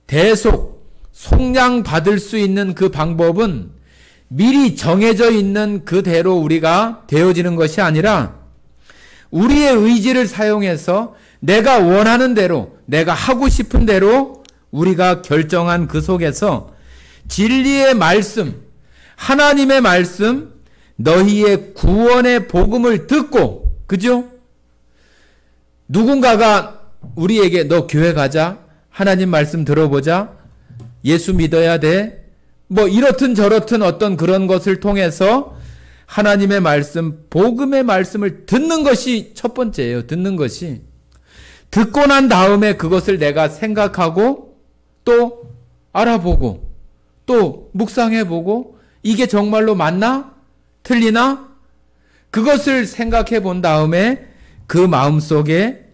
대속, 속량 받을 수 있는 그 방법은 미리 정해져 있는 그대로 우리가 되어지는 것이 아니라 우리의 의지를 사용해서 내가 원하는 대로, 내가 하고 싶은 대로 우리가 결정한 그 속에서 진리의 말씀, 하나님의 말씀, 너희의 구원의 복음을 듣고, 그죠? 누군가가 우리에게 너 교회 가자, 하나님 말씀 들어보자, 예수 믿어야 돼, 뭐 이렇든 저렇든 어떤 그런 것을 통해서 하나님의 말씀, 복음의 말씀을 듣는 것이 첫 번째예요. 듣는 것이. 듣고 난 다음에 그것을 내가 생각하고 또 알아보고 또 묵상해보고 이게 정말로 맞나? 틀리나? 그것을 생각해 본 다음에 그 마음속에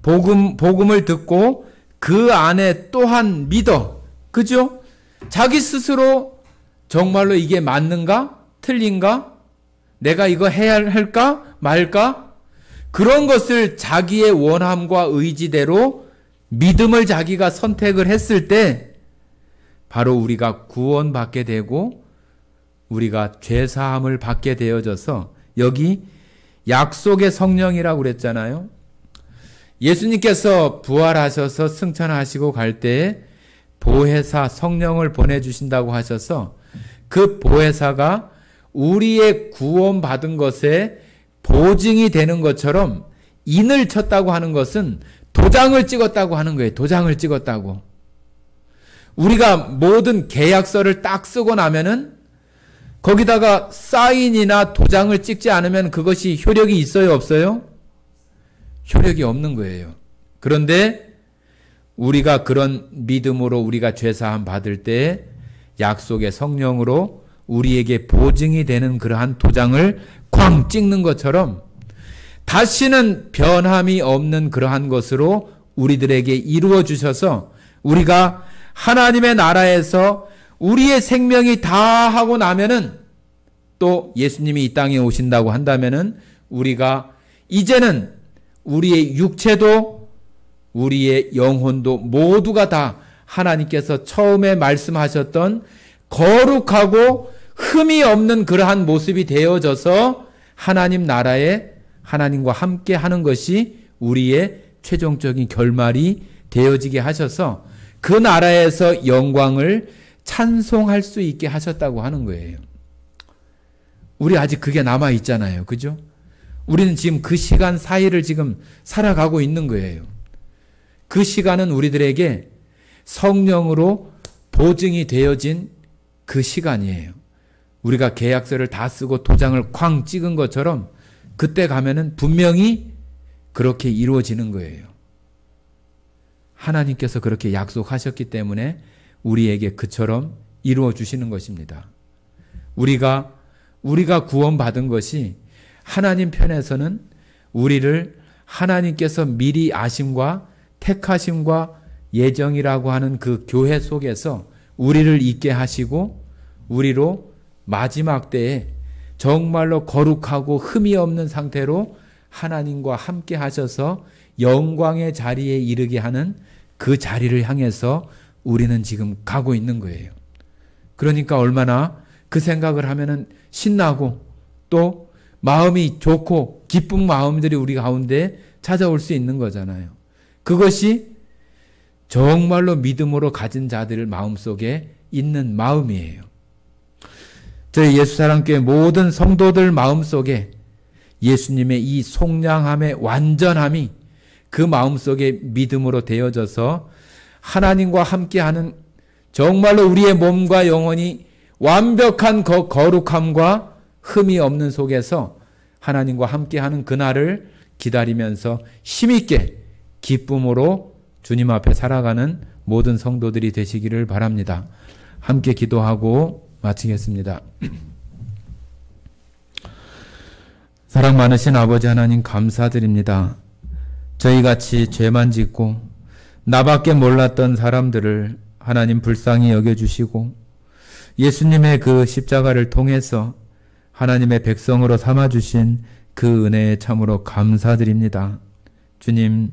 복음을 듣고 그 안에 또한 믿어. 그죠? 자기 스스로 정말로 이게 맞는가? 틀린가? 내가 이거 해야 할까? 말까? 그런 것을 자기의 원함과 의지대로 믿음을 자기가 선택을 했을 때 바로 우리가 구원받게 되고 우리가 죄사함을 받게 되어져서 여기 약속의 성령이라고 그랬잖아요. 예수님께서 부활하셔서 승천하시고 갈 때에 보혜사 성령을 보내주신다고 하셔서 그 보혜사가 우리의 구원받은 것에 보증이 되는 것처럼 인을 쳤다고 하는 것은 도장을 찍었다고 하는 거예요. 도장을 찍었다고. 우리가 모든 계약서를 딱 쓰고 나면은 거기다가 사인이나 도장을 찍지 않으면 그것이 효력이 있어요, 없어요? 효력이 없는 거예요. 그런데 우리가 그런 믿음으로 우리가 죄사함 받을 때 약속의 성령으로 우리에게 보증이 되는 그러한 도장을 쾅 찍는 것처럼 다시는 변함이 없는 그러한 것으로 우리들에게 이루어 주셔서 우리가 하나님의 나라에서 우리의 생명이 다 하고 나면은 또 예수님이 이 땅에 오신다고 한다면은 우리가 이제는 우리의 육체도 우리의 영혼도 모두가 다 하나님께서 처음에 말씀하셨던 거룩하고 흠이 없는 그러한 모습이 되어져서 하나님 나라에 하나님과 함께 하는 것이 우리의 최종적인 결말이 되어지게 하셔서 그 나라에서 영광을 찬송할 수 있게 하셨다고 하는 거예요. 우리 아직 그게 남아 있잖아요. 그죠? 우리는 지금 그 시간 사이를 지금 살아가고 있는 거예요. 그 시간은 우리들에게 성령으로 보증이 되어진 그 시간이에요. 우리가 계약서를 다 쓰고 도장을 쾅 찍은 것처럼 그때 가면은 분명히 그렇게 이루어지는 거예요. 하나님께서 그렇게 약속하셨기 때문에 우리에게 그처럼 이루어 주시는 것입니다. 우리가 구원받은 것이 하나님 편에서는 우리를 하나님께서 미리 아심과 택하심과 예정이라고 하는 그 교회 속에서 우리를 있게 하시고 우리로 마지막 때에 정말로 거룩하고 흠이 없는 상태로 하나님과 함께 하셔서 영광의 자리에 이르게 하는 그 자리를 향해서 우리는 지금 가고 있는 거예요. 그러니까 얼마나 그 생각을 하면은 신나고 또 마음이 좋고 기쁜 마음들이 우리 가운데 찾아올 수 있는 거잖아요. 그것이 정말로 믿음으로 가진 자들 마음속에 있는 마음이에요. 저희 예수사랑교회 모든 성도들 마음속에 예수님의 이 속량함의 완전함이 그 마음속에 믿음으로 되어져서 하나님과 함께하는 정말로 우리의 몸과 영혼이 완벽한 거룩함과 흠이 없는 속에서 하나님과 함께하는 그날을 기다리면서 힘있게 기쁨으로 주님 앞에 살아가는 모든 성도들이 되시기를 바랍니다. 함께 기도하고 마치겠습니다. 사랑 많으신 아버지 하나님 감사드립니다. 저희같이 죄만 짓고 나밖에 몰랐던 사람들을 하나님 불쌍히 여겨주시고 예수님의 그 십자가를 통해서 하나님의 백성으로 삼아주신 그 은혜에 참으로 감사드립니다. 주님,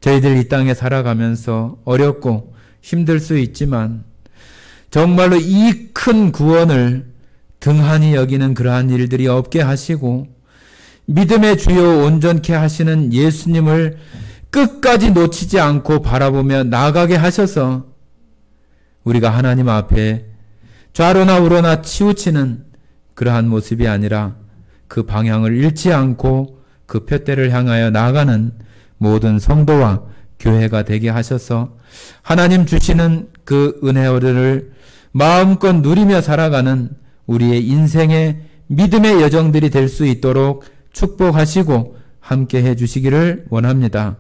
저희들 이 땅에 살아가면서 어렵고 힘들 수 있지만 정말로 이 큰 구원을 등한히 여기는 그러한 일들이 없게 하시고 믿음의 주요 온전케 하시는 예수님을 끝까지 놓치지 않고 바라보며 나아가게 하셔서 우리가 하나님 앞에 좌로나 우로나 치우치는 그러한 모습이 아니라 그 방향을 잃지 않고 그 푯대를 향하여 나아가는 모든 성도와 교회가 되게 하셔서 하나님 주시는 그 은혜를 마음껏 누리며 살아가는 우리의 인생의 믿음의 여정들이 될 수 있도록 축복하시고 함께 해주시기를 원합니다.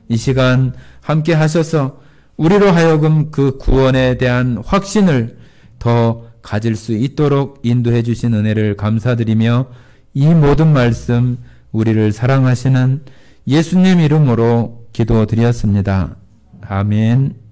이 시간 함께 하셔서 우리로 하여금 그 구원에 대한 확신을 더 가질 수 있도록 인도해 주신 은혜를 감사드리며 이 모든 말씀 우리를 사랑하시는 예수님 이름으로 기도드렸습니다. 아멘.